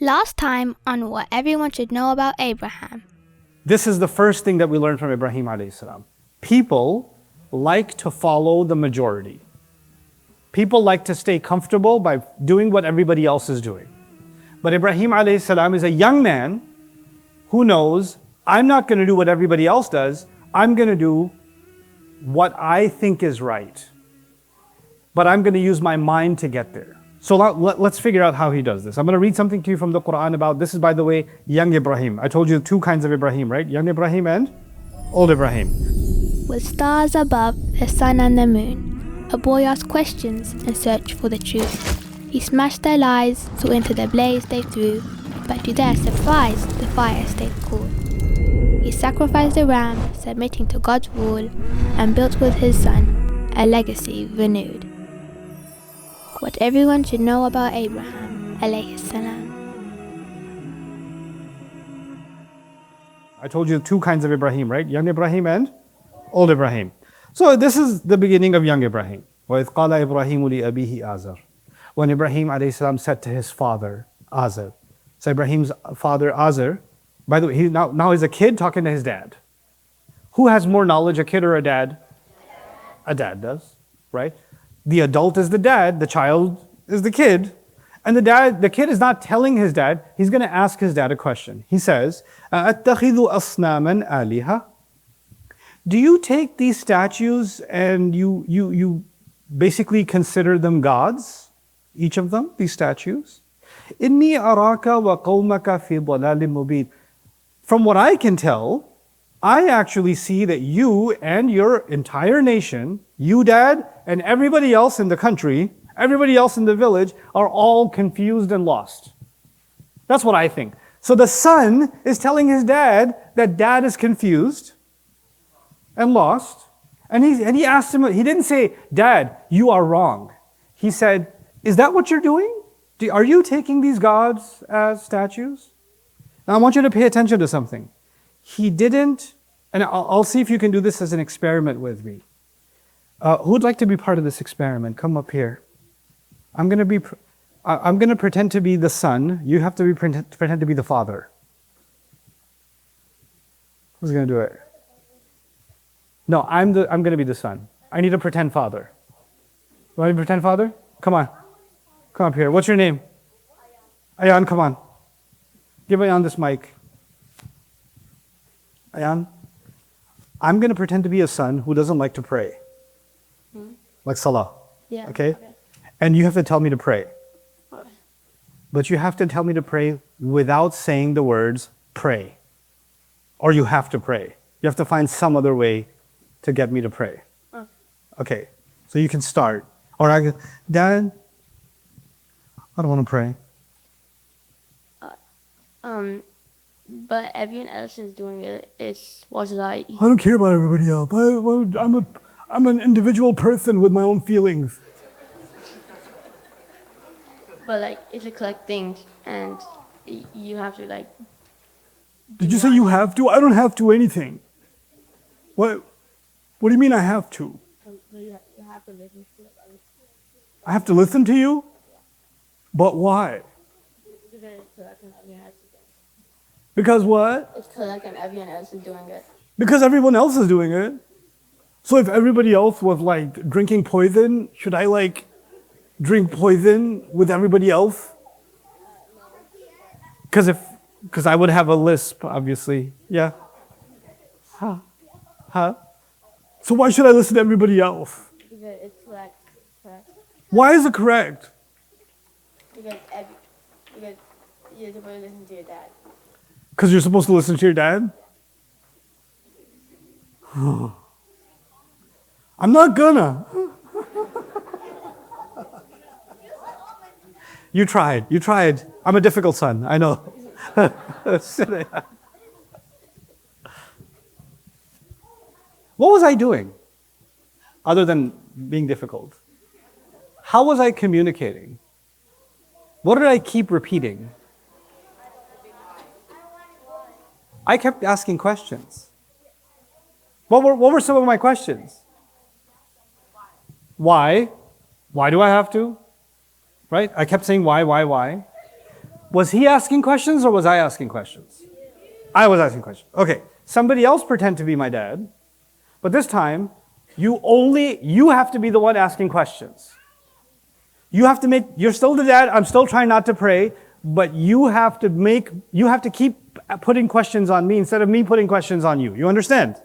Last time on what everyone should know about Abraham. This is the first thing that we learned from Ibrahim alayhi salam. People like to follow the majority. People like to stay comfortable by doing what everybody else is doing. But Ibrahim alayhi salam is a young man who knows, I'm not going to do what everybody else does. I'm going to do what I think is right. But I'm going to use my mind to get there. So let's figure out how he does this. I'm going to read something to you from the Quran about, this is by the way, young Ibrahim. I told you two kinds of Ibrahim, right? Young Ibrahim and old Ibrahim. With stars above, the sun and the moon, a boy asked questions in search for the truth. He smashed their lies, so into the blaze they threw, but to their surprise, the fire stayed cool. He sacrificed a ram, submitting to God's rule, and built with his son a legacy renewed. What everyone should know about Abraham alayhi salam. I told you two kinds of Ibrahim, right? Young Ibrahim and old Ibrahim. So this is the beginning of young Ibrahim. وَإِذْ قَالَ إِبْرَاهِيمُ لِأَبِيهِ آزَرَ. When Ibrahim alayhi salam said to his father, Azar. So Ibrahim's father, Azar, by the way, now he's a kid talking to his dad. Who has more knowledge, a kid or a dad? A dad does, right? The adult is the dad, the child is the kid. And the kid is not telling his dad, he's going to ask his dad a question. He says, أَأَتَّخِذُ أَصْنَامًا آلِهَةً. Do you take these statues and you basically consider them gods? Each of them, these statues? إِنِّي أَرَاكَ وَقَوْمَكَ فِي ضَلَالٍ مُبِينٍ. From what I can tell, I actually see that you and your entire nation, you dad and everybody else in the country, everybody else in the village are all confused and lost. That's what I think. So the son is telling his dad that dad is confused and lost. And he asked him, he didn't say, Dad, you are wrong. He said, is that what you're doing? Are you taking these gods as statues? Now I want you to pay attention to something. He didn't, and I'll see if you can do this as an experiment with me. Who would like to be part of this experiment? Come up here. I'm going to pretend to be the son. You have to pretend to be the father. Who's going to do it? No, I'm going to be the son. I need a pretend father. You want to pretend father? Come on. Come up here. What's your name? Ayan, come on. Give Ayan this mic. Ayan, I'm going to pretend to be a son who doesn't like to pray. Like salah. Yeah. Okay? And you have to tell me to pray. But you have to tell me to pray without saying the words pray. Or you have to pray. You have to find some other way to get me to pray. Okay. So you can start. Or I go, Dad, I don't want to pray. But everyone else is doing it. It's what's like. I don't care about everybody else. I'm an individual person with my own feelings. But like, it's a collect thing, and you have to like. Did you say you have to? I don't have to anything. What do you mean I have to? You have to listen to it. I have to listen to you? But why? Because what? It's collect and everyone else is doing it. Because everyone else is doing it. So if everybody else was like drinking poison, should I like drink poison with everybody else? Because I would have a lisp, obviously. Yeah. Huh? So why should I listen to everybody else? Because it's correct. Why is it correct? Because you're supposed to listen to your dad. Because you're supposed to listen to your dad? I'm not gonna. You tried. I'm a difficult son, I know. What was I doing other than being difficult? How was I communicating? What did I keep repeating? I kept asking questions. What were some of my questions? Why? Why do I have to? Right? I kept saying why? Was he asking questions or was I asking questions? I was asking questions. Okay, somebody else pretend to be my dad, but this time, you have to be the one asking questions. You're still the dad, I'm still trying not to pray, but you have to keep putting questions on me instead of me putting questions on you. You understand?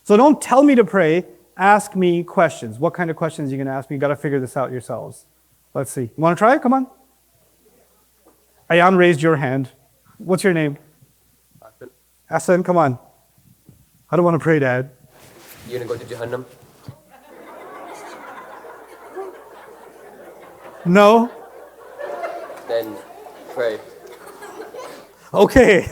So don't tell me to pray, ask me questions. What kind of questions are you going to ask me? You got to figure this out yourselves. Let's see. You want to try it? Come on. Ayan raised your hand. What's your name? Hassan, come on. I don't want to pray, Dad. You gonna go to Jahannam? No. Then pray. Okay.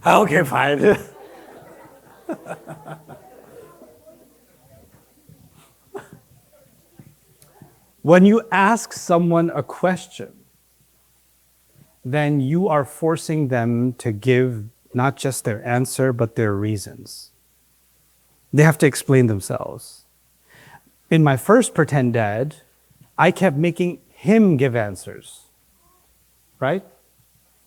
Okay, fine. When you ask someone a question, then you are forcing them to give not just their answer, but their reasons. They have to explain themselves. In my first pretend dad, I kept making him give answers, right?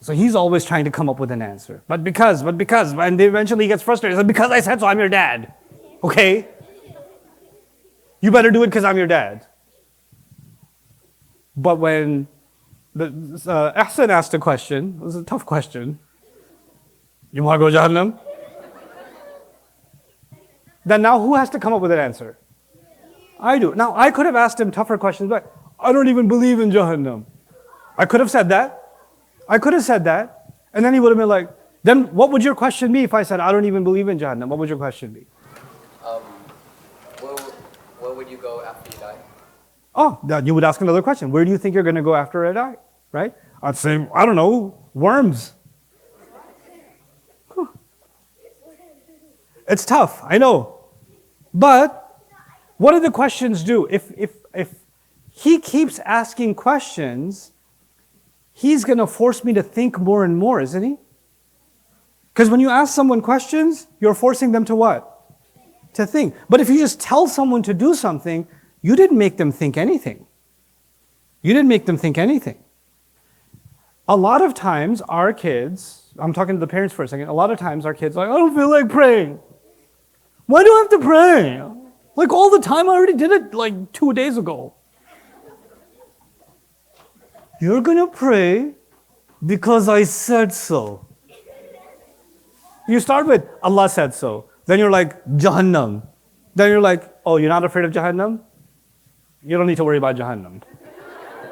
So he's always trying to come up with an answer. But because, and eventually he gets frustrated. So because I said so, I'm your dad. Okay? You better do it because I'm your dad. But when Ahsan asked a question, it was a tough question. You want to go to Jahannam? Then now who has to come up with an answer? I do. Now I could have asked him tougher questions, but I don't even believe in Jahannam. I could have said that. And then he would have been like, then what would your question be if I said, I don't even believe in Jahannam? What would your question be? Where would you go after you die? Oh, you would ask another question. Where do you think you're going to go after I die? Right? I'd say, I don't know, worms. Huh. It's tough, I know. But what do the questions do? If he keeps asking questions, he's going to force me to think more and more, isn't he? Because when you ask someone questions, you're forcing them to what? To think. But if you just tell someone to do something, you didn't make them think anything. A lot of times our kids, I'm talking to the parents for a second, a lot of times our kids are like, I don't feel like praying. Why do I have to pray? Like all the time, I already did it like 2 days ago. You're going to pray because I said so. You start with Allah said so. Then you're like, Jahannam. Then you're like, oh, you're not afraid of Jahannam? You don't need to worry about Jahannam.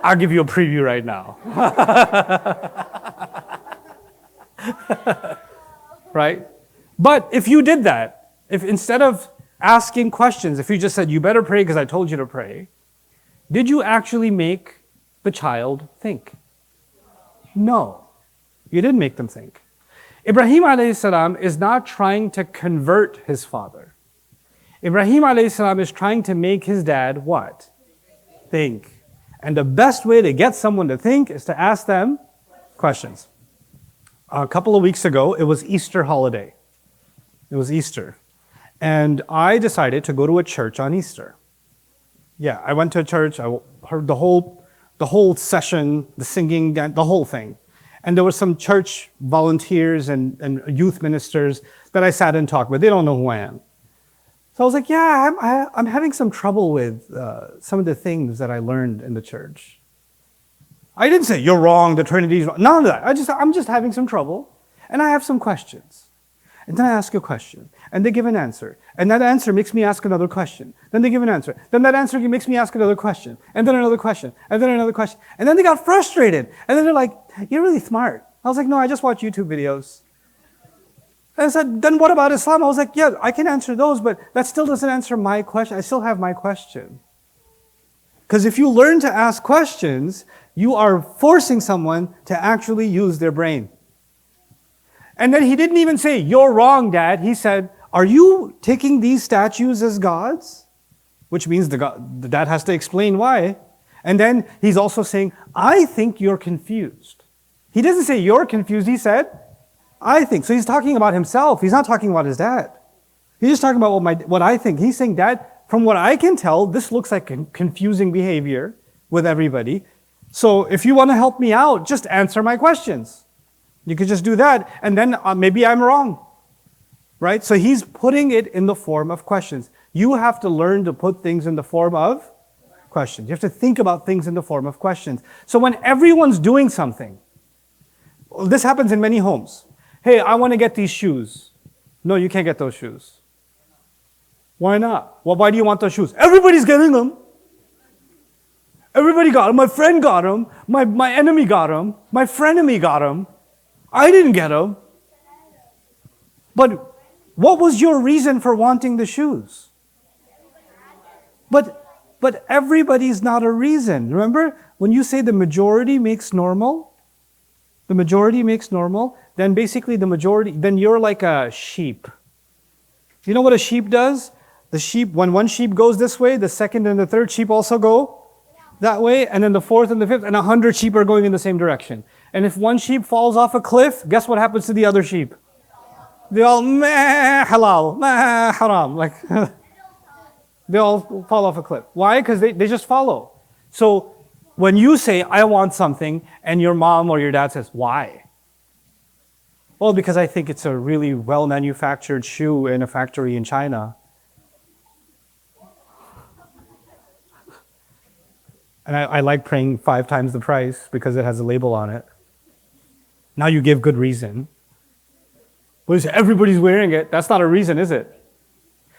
I'll give you a preview right now. Right? But if you did that, if instead of asking questions, if you just said, you better pray because I told you to pray, did you actually make the child think? No, you didn't make them think. Ibrahim alayhi salam is not trying to convert his father. Ibrahim alayhi salam is trying to make his dad what? Think. And the best way to get someone to think is to ask them questions. A couple of weeks ago, it was Easter holiday. It was Easter. And I decided to go to a church on Easter. Yeah, I went to a church, I heard the whole session, the singing, the whole thing. And there were some church volunteers and youth ministers that I sat and talked with. They don't know who I am. So I was like, yeah, I'm having some trouble with some of the things that I learned in the church. I didn't say, you're wrong, the Trinity's wrong. None of that. I'm just having some trouble, and I have some questions. And then I ask a question, and they give an answer. And that answer makes me ask another question. Then they give an answer. Then that answer makes me ask another question. And then another question. And then another question. And then they got frustrated. And then they're like, you're really smart. I was like, no, I just watch YouTube videos. And I said, then what about Islam? I was like, yeah, I can answer those, but that still doesn't answer my question. I still have my question. Because if you learn to ask questions, you are forcing someone to actually use their brain. And then he didn't even say, you're wrong, Dad. He said, are you taking these statues as gods? Which means the dad has to explain why. And then he's also saying, I think you're confused. He doesn't say you're confused, he said, I think. So he's talking about himself. He's not talking about his dad. He's just talking about what I think. He's saying, Dad, from what I can tell, this looks like confusing behavior with everybody. So if you want to help me out, just answer my questions. You could just do that, and then maybe I'm wrong. Right? So he's putting it in the form of questions. You have to learn to put things in the form of questions. You have to think about things in the form of questions. So when everyone's doing something, this happens in many homes. Hey, I want to get these shoes. No, you can't get those shoes. Why not? Well, why do you want those shoes? Everybody's getting them. Everybody got them. My friend got them. My enemy got them. My frenemy got them. I didn't get them. But what was your reason for wanting the shoes? But everybody's not a reason. Remember, when you say the majority makes normal, then basically then you're like a sheep. You know what a sheep does? The sheep, when one sheep goes this way, the second and the third sheep also go that way, and then the fourth and the fifth, and 100 sheep are going in the same direction. And if one sheep falls off a cliff, guess what happens to the other sheep? They all, meh, halal, meh, haram. Like, they all fall off a cliff. Why? Because they just follow. So when you say, I want something, and your mom or your dad says, why? Well, because I think it's a really well-manufactured shoe in a factory in China. And I like paying 5 times the price because it has a label on it. Now you give good reason. But you say, everybody's wearing it. That's not a reason, is it?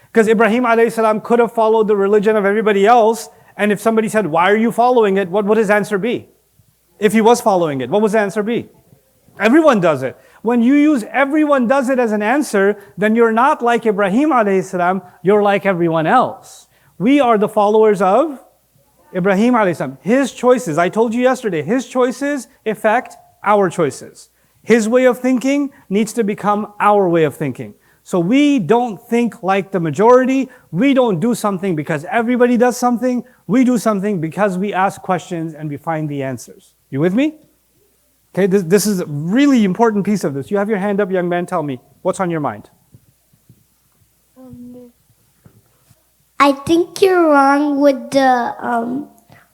Because Ibrahim alayhi salam could have followed the religion of everybody else, and if somebody said, why are you following it? What would his answer be? If he was following it, what would the answer be? Everyone does it. When you use everyone does it as an answer, then you're not like Ibrahim alayhi salam, you're like everyone else. We are the followers of Ibrahim alayhi salam. His choices, I told you yesterday, his choices affect our choices. His way of thinking needs to become our way of thinking. So we don't think like the majority. We don't do something because everybody does something. We do something because we ask questions and we find the answers. You with me? Okay, this is a really important piece of this. You have your hand up, young man. Tell me, what's on your mind? I think you're wrong with the,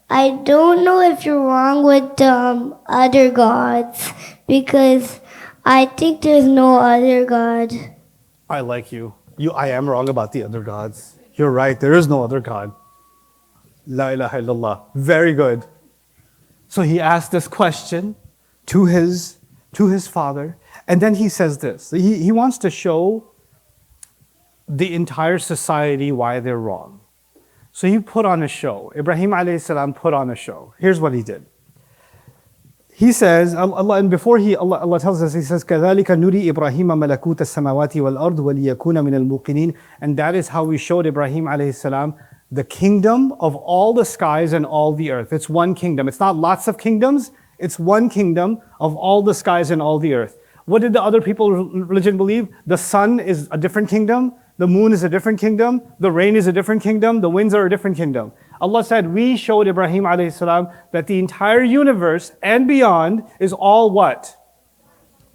I don't know if you're wrong with the other gods, because I think there's no other God. I like you. I am wrong about the other gods. You're right, there is no other God. La ilaha illallah. Very good. So he asked this question to his father, and then he says this. He wants to show the entire society why they're wrong. So he put on a show. Ibrahim alayhi salam put on a show. Here's what he did. He says, Allah tells us, He says, كَذَلِكَ نُرِي إِبْرَاهِيمَ مَلَكُوتَ السَّمَاوَاتِ وَالْأَرْضِ وَلِيَكُونَ مِنَ الْمُوقِنِينَ. And that is how we showed Ibrahim alayhi salam the kingdom of all the skies and all the earth. It's one kingdom. It's not lots of kingdoms. It's one kingdom of all the skies and all the earth. What did the other people religion believe? The sun is a different kingdom. The moon is a different kingdom. The rain is a different kingdom. The winds are a different kingdom. Allah said, we showed Ibrahim alayhi salam that the entire universe and beyond is all what?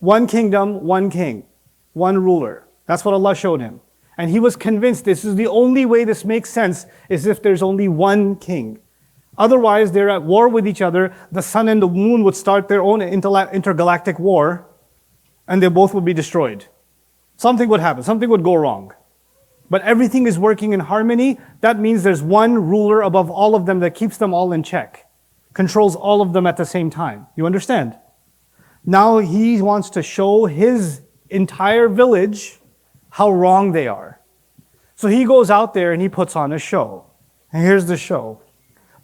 One kingdom, one king, one ruler. That's what Allah showed him. And he was convinced this is the only way this makes sense, is if there's only one king. Otherwise, they're at war with each other. The sun and the moon would start their own intergalactic war, and they both would be destroyed. Something would happen. Something would go wrong. But everything is working in harmony. That means there's one ruler above all of them that keeps them all in check, controls all of them at the same time. You understand? Now he wants to show his entire village how wrong they are. So he goes out there and he puts on a show. And here's the show.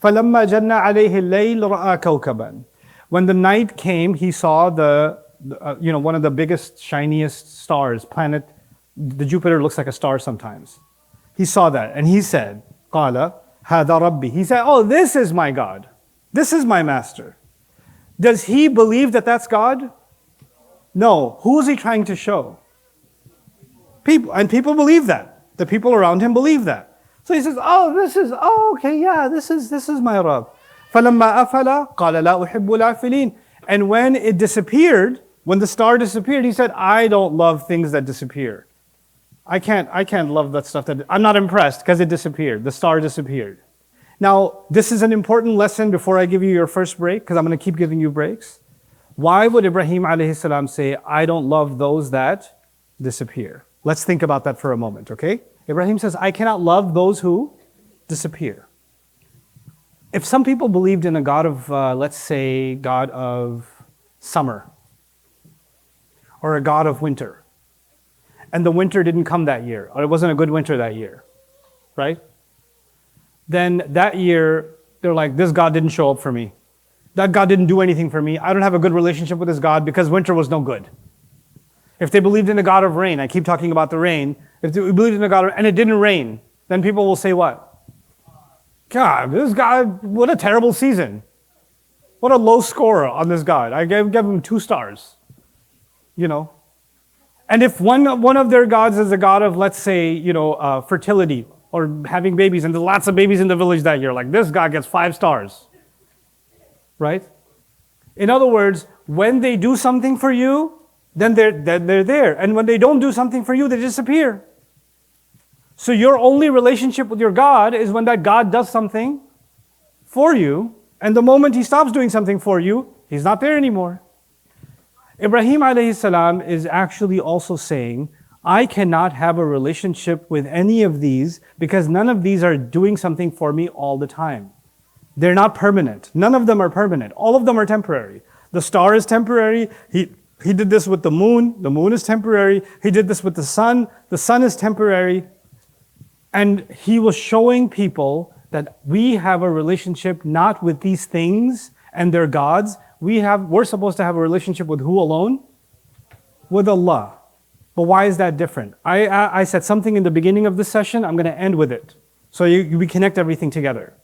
فَلَمَّا جَنَّ عَلَيْهِ اللَّيْلُ رَأَى كَوْكَبًا. When the night came, he saw one of the biggest, shiniest stars, planet. The Jupiter looks like a star sometimes. He saw that and he said, قَالَ هَذَا رَبِّي. He said, oh, this is my God. This is my master. Does he believe that that's God? No. Who is he trying to show? People. And people believe that. The people around him believe that. So he says, this is my Rabb. فَلَمَّا أَفَلَ قَالَ لَا أُحِبُّ الْآفِلِينَ. And when it disappeared, when the star disappeared, he said, I don't love things that disappear. I can't love that stuff. I'm not impressed because it disappeared. The star disappeared. Now, this is an important lesson before I give you your first break, because I'm going to keep giving you breaks. Why would Ibrahim alayhi salam say, I don't love those that disappear? Let's think about that for a moment, okay? Ibrahim says, I cannot love those who disappear. If some people believed in a God of, let's say, God of summer, or a God of winter, and the winter didn't come that year, or it wasn't a good winter that year, right? Then that year, they're like, this God didn't show up for me. That God didn't do anything for me. I don't have a good relationship with this God because winter was no good. If they believed in a God of rain, I keep talking about the rain, if they believed in a God and it didn't rain, then people will say what? God, this God, what a terrible season. What a low score on this God. I gave him 2 stars, you know. And if one of their gods is a God of, let's say, fertility or having babies, and there's lots of babies in the village that year, like this God gets 5 stars, right? In other words, when they do something for you, then they're there. And when they don't do something for you, they disappear. So your only relationship with your God is when that God does something for you, and the moment he stops doing something for you, he's not there anymore. Ibrahim alayhi salam is actually also saying, I cannot have a relationship with any of these because none of these are doing something for me all the time. They're not permanent. None of them are permanent. All of them are temporary. The star is temporary. He did this with the moon. The moon is temporary. He did this with the sun. The sun is temporary. And he was showing people that we have a relationship not with these things and their gods. We're supposed to have a relationship with who alone? With Allah. But why is that different? I said something in the beginning of this session. I'm going to end with it. So we connect everything together.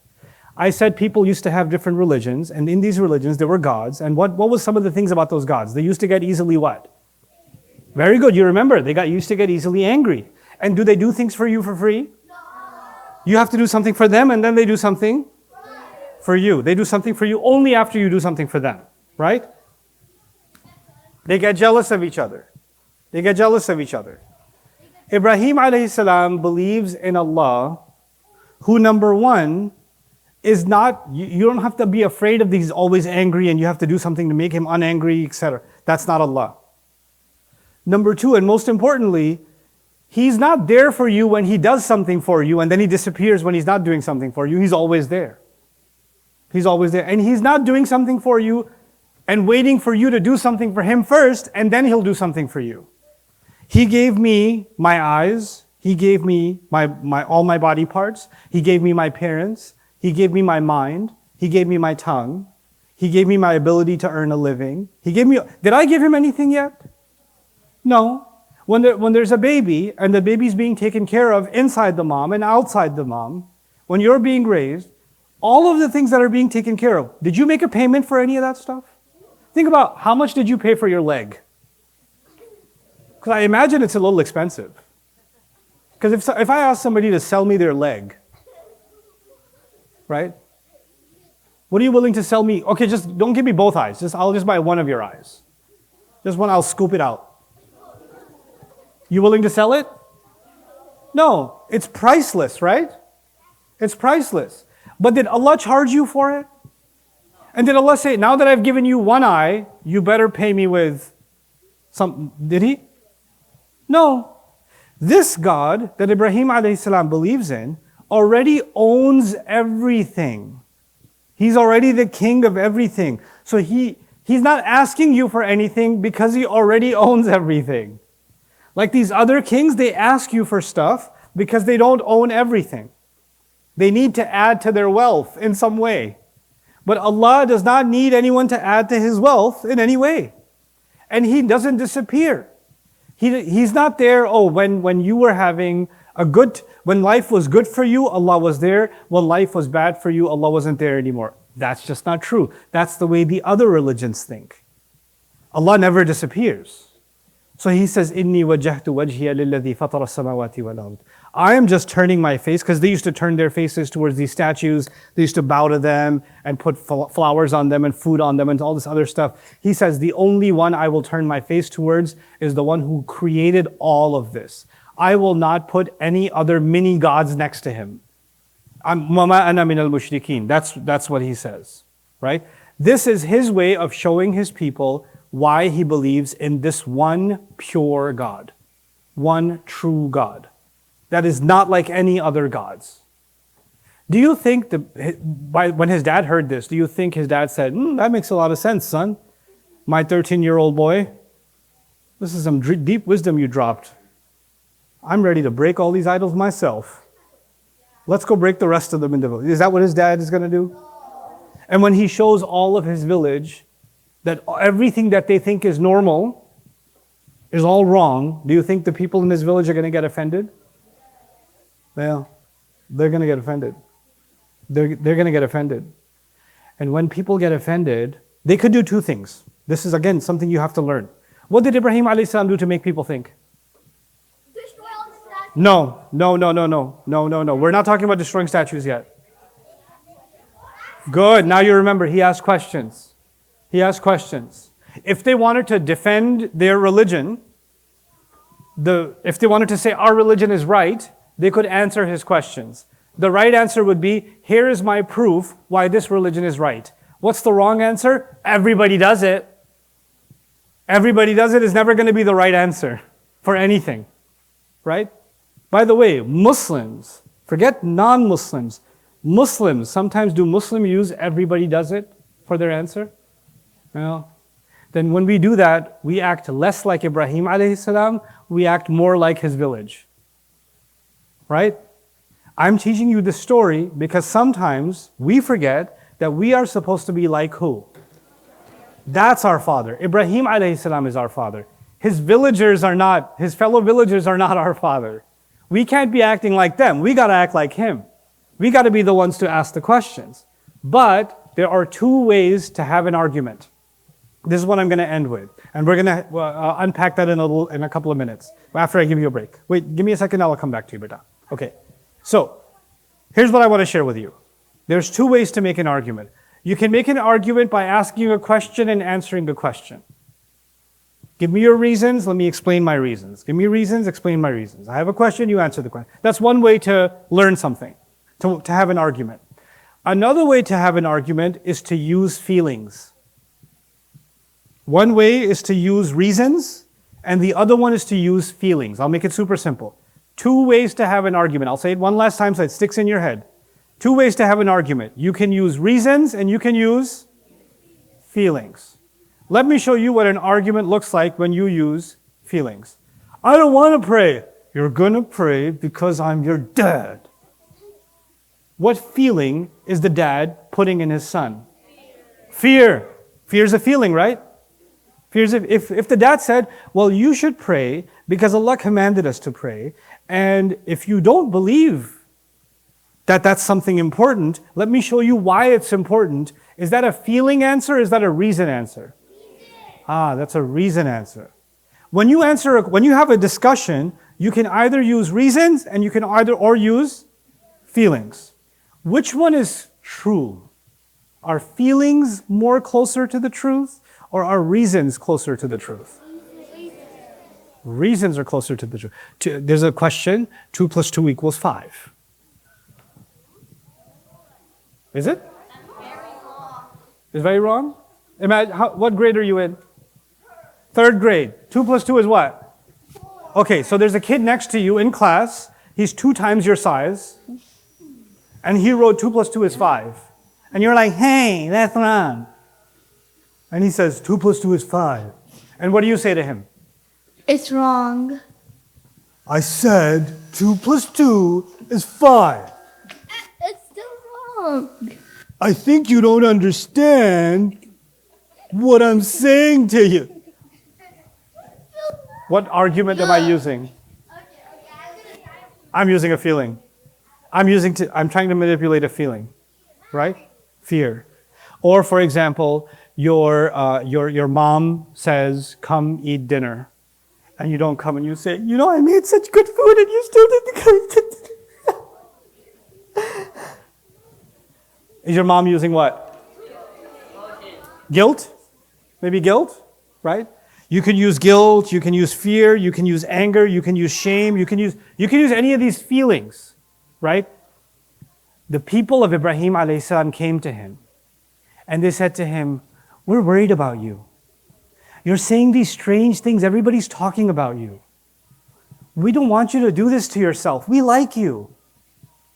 I said people used to have different religions, and in these religions there were gods. And what was some of the things about those gods? They used to get easily what? Very good. You remember. They used to get easily angry. And do they do things for you for free? No. You have to do something for them, and then they do something for you. They do something for you only after you do something for them, right? They get jealous of each other. They get jealous of each other. Ibrahim alayhi salam believes in Allah, who number one is not, you don't have to be afraid of these always angry and you have to do something to make him unangry, etc. That's not Allah. Number two, and most importantly, he's not there for you when he does something for you and then he disappears when he's not doing something for you. He's always there. He's always there. And he's not doing something for you and waiting for you to do something for him first and then he'll do something for you. He gave me my eyes. He gave me all my body parts. He gave me my parents. He gave me my mind. He gave me my tongue. He gave me my ability to earn a living. Did I give him anything yet? No. When there's a baby and the baby's being taken care of inside the mom and outside the mom, when you're being raised, all of the things that are being taken care of, did you make a payment for any of that stuff? Think about how much did you pay for your leg? Because I imagine it's a little expensive. Because if I ask somebody to sell me their leg, right? What are you willing to sell me? Okay, just don't give me both eyes. I'll just buy one of your eyes. Just one, I'll scoop it out. You willing to sell it? No, it's priceless, right? It's priceless. But did Allah charge you for it? And did Allah say, now that I've given you one eye, you better pay me with some, did He? No. This God that Ibrahim alayhi salam believes in already owns everything. He's already the king of everything. So he's not asking you for anything because he already owns everything. Like these other kings, they ask you for stuff because they don't own everything. They need to add to their wealth in some way. But Allah does not need anyone to add to His wealth in any way. And He doesn't disappear. He's not there, when you were having when life was good for you, Allah was there. When life was bad for you, Allah wasn't there anymore. That's just not true. That's the way the other religions think. Allah never disappears. So He says, إِنِّي وَجَّهْتُ وَجْهِيَ لِلَّذِي فَطَرَ السَّمَاوَاتِ وَالْأَرْضِ. I am just turning my face, because they used to turn their faces towards these statues. They used to bow to them and put flowers on them and food on them and all this other stuff. He says, the only one I will turn my face towards is the one who created all of this. I will not put any other mini gods next to him. Mama ana min al-mushrikeen. That's what he says, right? This is his way of showing his people why he believes in this one pure God, one true God, that is not like any other gods. Do you think when his dad heard this, do you think his dad said, that makes a lot of sense, son? My 13-year-old boy, this is some deep wisdom you dropped. I'm ready to break all these idols myself. Let's go break the rest of them in the village. Is that what his dad is going to do? And when he shows all of his village that everything that they think is normal is all wrong, do you think the people in his village are going to get offended? Well, they're going to get offended. They're going to get offended. And when people get offended, they could do two things. This is, again, something you have to learn. What did Ibrahim alayhi salam do to make people think? Destroy all the statues. No. We're not talking about destroying statues yet. Good. Now you remember, he asked questions. If they wanted to defend their religion, if they wanted to say our religion is right, they could answer his questions. The right answer would be, here is my proof why this religion is right. What's the wrong answer? Everybody does it. Everybody does it is never going to be the right answer for anything, right? By the way, Muslims, forget non-Muslims, Muslims, sometimes do Muslims use everybody does it for their answer? Well, then when we do that, we act less like Ibrahim alayhi salam, we act more like his village. Right? I'm teaching you this story because sometimes we forget that we are supposed to be like who? That's our father. Ibrahim alayhi salam is our father. His fellow villagers are not our father. We can't be acting like them. We got to act like him. We got to be the ones to ask the questions. But there are two ways to have an argument. This is what I'm going to end with. And we're going to unpack that in a couple of minutes, after I give you a break. Wait, give me a second, I'll come back to you, Beta. Okay, so here's what I want to share with you. There's two ways to make an argument. You can make an argument by asking a question and answering a question. Give me your reasons, let me explain my reasons. Give me reasons, explain my reasons. I have a question, you answer the question. That's one way to learn something, to have an argument. Another way to have an argument is to use feelings. One way is to use reasons, and the other one is to use feelings. I'll make it super simple. Two ways to have an argument. I'll say it one last time so it sticks in your head. Two ways to have an argument. You can use reasons and you can use feelings. Let me show you what an argument looks like when you use feelings. I don't want to pray. You're going to pray because I'm your dad. What feeling is the dad putting in his son? Fear. Fear is a feeling, right? If the dad said, well, you should pray because Allah commanded us to pray, and if you don't believe that that's something important, let me show you why it's important. Is that a feeling answer or is that a reason answer? That's a reason answer. When you have a discussion, you can either use reasons and you can or use feelings. Which one is true? Are feelings more closer to the truth? Or are reasons closer to the truth? Reasons are closer to the truth. There's a question, 2 + 2 = 5. Is it? It's very wrong? Imagine, what grade are you in? 3rd grade. 2 + 2 is what? Okay, so there's a kid next to you in class. He's 2 times your size. And he wrote 2 + 2 is 5. And you're like, hey, that's wrong. And he says, 2 + 2 is 5. And what do you say to him? It's wrong. I said 2 + 2 is 5. It's still wrong. I think you don't understand what I'm saying to you. What argument am I using? I'm using a feeling. I'm trying to manipulate a feeling, right? Fear. Or for example, your mom says, come eat dinner. And you don't come and you say, I made such good food and you still didn't come. Is your mom using what? Guilt? Maybe guilt, right? You can use guilt, you can use fear, you can use anger, you can use shame, you can use any of these feelings, right? The people of Ibrahim alayhi salam came to him and they said to him, we're worried about you. You're saying these strange things, everybody's talking about you. We don't want you to do this to yourself. We like you.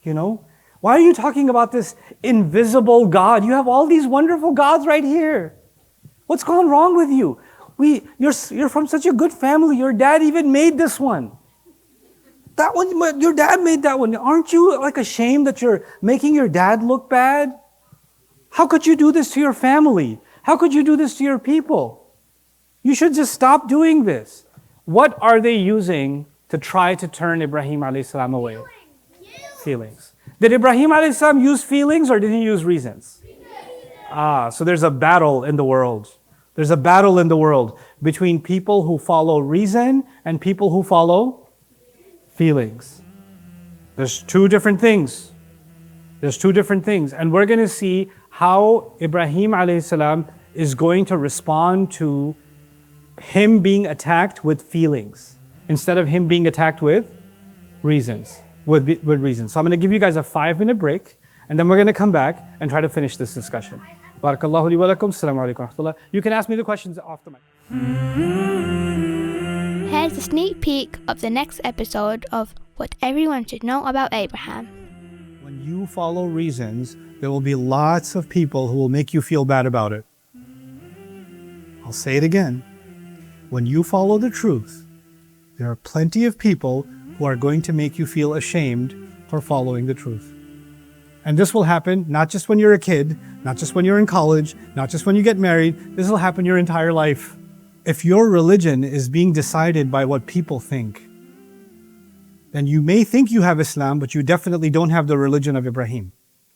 You know? Why are you talking about this invisible God? You have all these wonderful gods right here. What's gone wrong with you? You're from such a good family. Your dad even made this one. That one, your dad made that one. Aren't you like ashamed that you're making your dad look bad? How could you do this to your family? How could you do this to your people? You should just stop doing this. What are they using to try to turn Ibrahim alayhi salam away? Feelings. Did Ibrahim alayhi salam use feelings or did he use reasons? So there's a battle in the world. There's a battle in the world between people who follow reason and people who follow feelings. There's two different things. And we're going to see how Ibrahim alayhi salam is going to respond to him being attacked with feelings instead of him being attacked with reasons. With reasons. So I'm going to give you guys a 5-minute break and then we're going to come back and try to finish this discussion. Barakallahu li wa lakum. Assalamu alaikum wa rahmatullah. You can ask me the questions off the mic. Here's a sneak peek of the next episode of What Everyone Should Know About Abraham. When you follow reasons, there will be lots of people who will make you feel bad about it. I'll say it again. When you follow the truth, there are plenty of people who are going to make you feel ashamed for following the truth. And this will happen not just when you're a kid, not just when you're in college, not just when you get married. This will happen your entire life. If your religion is being decided by what people think, then you may think you have Islam, but you definitely don't have the religion of Ibrahim.